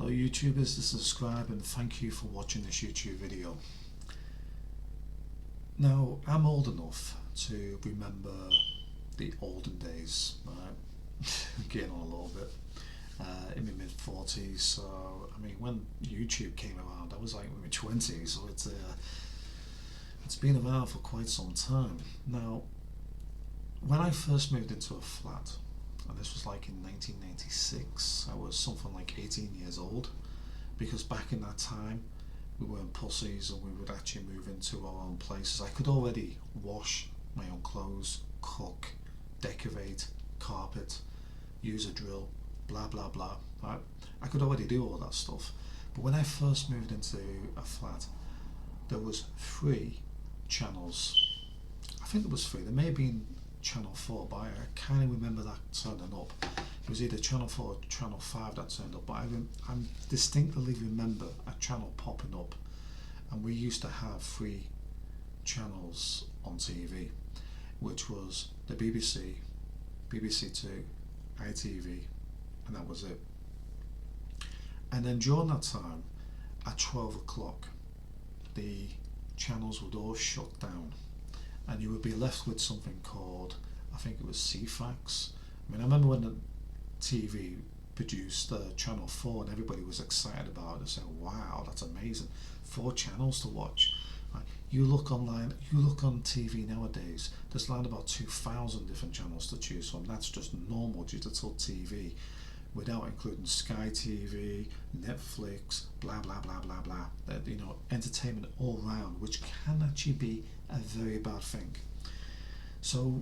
Hello YouTubers, subscribe and thank you for watching this YouTube video. Now, I'm old enough to remember the olden days, right? Getting on a little bit, in my mid-40s, so I mean when YouTube came around I was like in my 20s, so it's been around for quite some time. Now, when I first moved into a flat, and this was like in 1996, I was something like 18 years old, because back in that time we weren't pussies and we would actually move into our own places. I could already wash my own clothes, cook, decorate, carpet, use a drill, blah blah blah, right? I could already do all that stuff. But when I first moved into a flat, there was 3 channels. I think there was 3, there may have been channel 4, but I kind of remember that turning up. It was either channel 4 or channel 5 that turned up, but I distinctly remember a channel popping up, and we used to have 3 channels on TV, which was the BBC, BBC 2, ITV, and that was it. And then during that time, at 12 o'clock, the channels would all shut down, and you would be left with something called, I think it was Ceefax. I mean, I remember when the TV produced channel 4 and everybody was excited about it, saying, wow, that's amazing, 4 channels to watch. Right? You look online, you look on TV nowadays, there's around about 2,000 different channels to choose from. That's just normal digital TV, without including Sky TV, Netflix, blah blah blah blah blah. You know, entertainment all round, which can actually be a very bad thing. So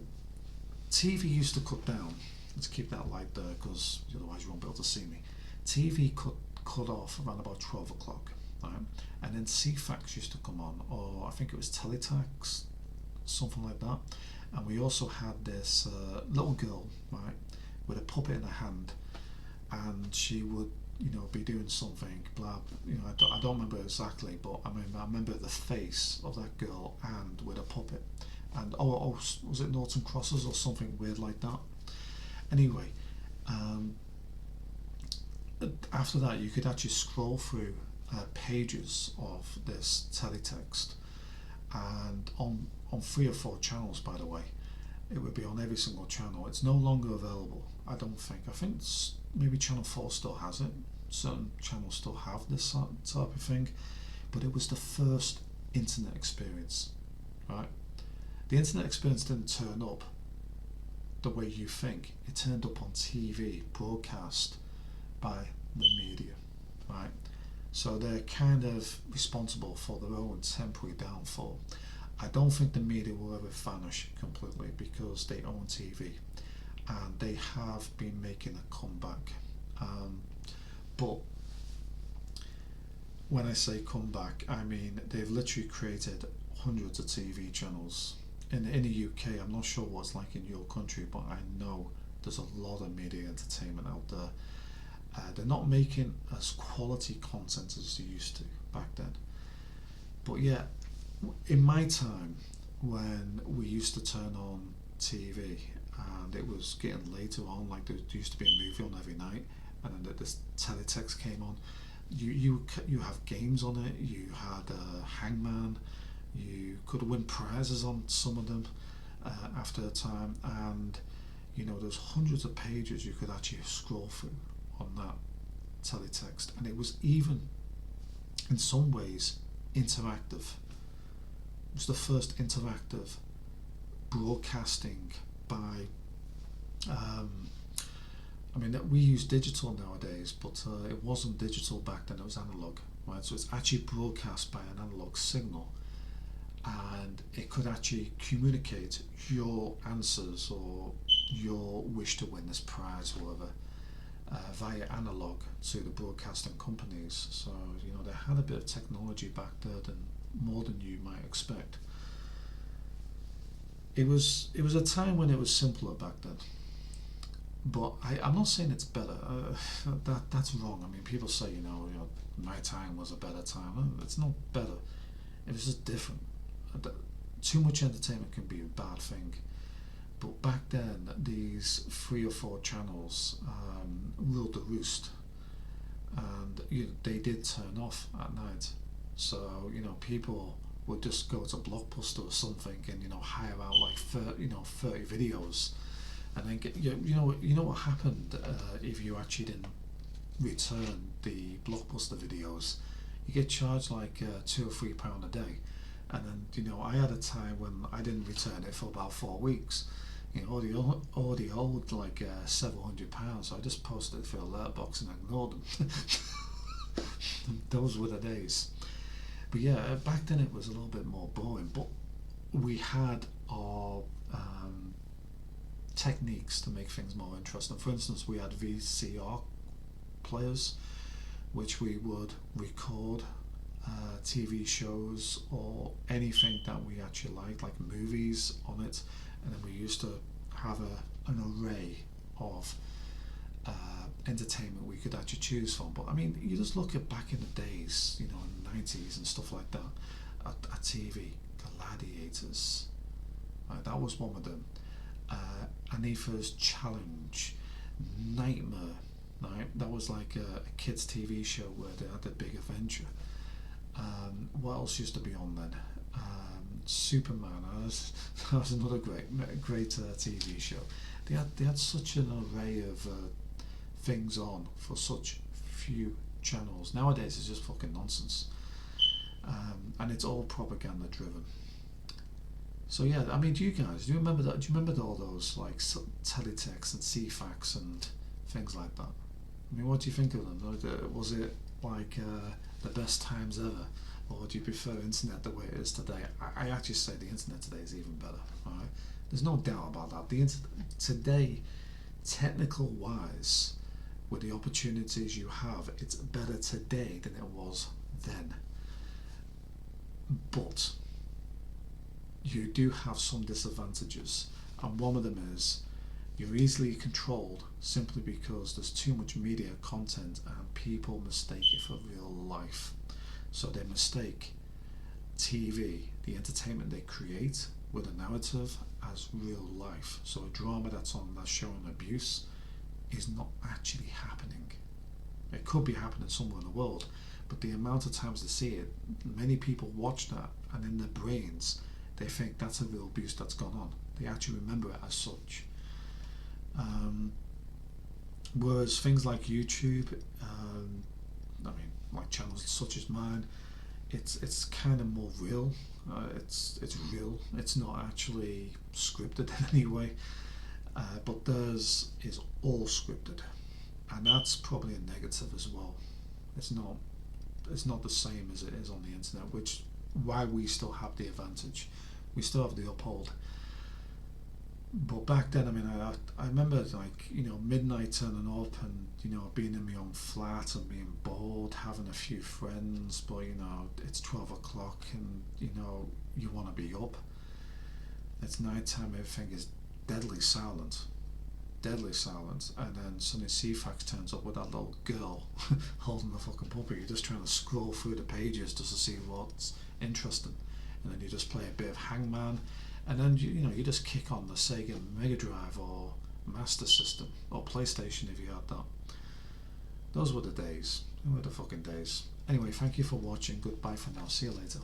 TV used to cut down. Let's keep that light there, because otherwise you won't be able to see me. TV cut off around about 12 o'clock, right? And then Ceefax used to come on, or I think it was Teletext, something like that. And we also had this little girl, right, with a puppet in her hand, and she would, you know, be doing something, blah, you know, I don't remember exactly, but I mean, I remember the face of that girl and with a puppet, and oh, was it Noughts and Crosses or something weird like that? Anyway, after that you could actually scroll through pages of this teletext, and on 3 or 4 channels, by the way. It would be on every single channel. It's no longer available, I don't think. I think maybe channel 4 still has it. Certain channels still have this type of thing, but it was the first internet experience, right? The internet experience didn't turn up the way you think. It turned up on TV, broadcast by the media, right? So they're kind of responsible for their own temporary downfall. I don't think the media will ever vanish completely, because they own TV and they have been making a comeback. But when I say comeback, I mean they've literally created hundreds of TV channels. In the UK, I'm not sure what it's like in your country, but I know there's a lot of media entertainment out there. They're not making as quality content as they used to back then. But yeah, in my time, when we used to turn on TV and it was getting later on, like there used to be a movie on every night, and then this teletext came on, you have games on it, you had Hangman, you could win prizes on some of them after a time, and you know, there's hundreds of pages you could actually scroll through on that teletext, and it was even in some ways interactive. It was the first interactive broadcasting by I mean, we use digital nowadays, but it wasn't digital back then, it was analog, right? So it's actually broadcast by an analog signal, and it could actually communicate your answers or your wish to win this prize or whatever via analog to the broadcasting companies. So, you know, they had a bit of technology back there, more than you might expect. It was a time when it was simpler back then, but I'm not saying it's better. That's wrong. I mean, people say, you know, my time was a better time. It's not better. It was just different. Too much entertainment can be a bad thing, but back then these 3 or 4 channels ruled the roost, and and they did turn off at night. So people would just go to Blockbuster or something and hire out like 30 videos, and then get what happened if you actually didn't return the Blockbuster videos. You get charged like £2 or £3 a day, and then I had a time when I didn't return it for about 4 weeks. Already owed like several £100, so I just posted it for a letterbox and ignored them. Those were the days. But yeah, back then it was a little bit more boring, but we had our techniques to make things more interesting. For instance, we had VCR players, which we would record TV shows or anything that we actually liked, like movies on it, and then we used to have an array of entertainment we could actually choose from. But I mean, you just look at back in the days, in the 90s and stuff like that, at TV, Gladiators, right, that was one of them. Anita's Challenge, Nightmare, right, that was like a kids TV show where they had a big adventure. What else used to be on then? Superman, that was another great TV show. They had such an array of things on for such few channels. Nowadays it's just fucking nonsense, and it's all propaganda driven. So yeah, I mean, do you remember that? Do you remember all those like Teletext and Ceefax and things like that? I mean, what do you think of them? Was it like the best times ever, or do you prefer internet the way it is today? I actually say the internet today is even better. Right? There's no doubt about that. The internet today, technical wise, with the opportunities you have, it's better today than it was then. But you do have some disadvantages, and one of them is you're easily controlled simply because there's too much media content and people mistake it for real life. So they mistake TV, the entertainment they create with a narrative, as real life. So a drama that's on that's showing abuse is not actually happening. It could be happening somewhere in the world, but the amount of times they see it, many people watch that, and in their brains they think that's a real abuse that's gone on. They actually remember it as such. Whereas things like YouTube, I mean, like channels such as mine, it's kind of more real. It's real. It's not actually scripted in any way. But theirs is all scripted, and that's probably a negative as well. It's not the same as it is on the internet, which why we still have the advantage. We still have the uphold. But back then, I mean, I remember like midnight turning up and being in my own flat and being bored, having a few friends, but it's 12 o'clock and you want to be up. It's night time, everything is deadly silent, and then suddenly Ceefax turns up with that little girl holding the fucking puppy. You're just trying to scroll through the pages just to see what's interesting, and then you just play a bit of Hangman, and then you just kick on the Sega Mega Drive or Master System or PlayStation if you had that. Those were the days. They were the fucking days. Anyway, thank you for watching. Goodbye for now. See you later.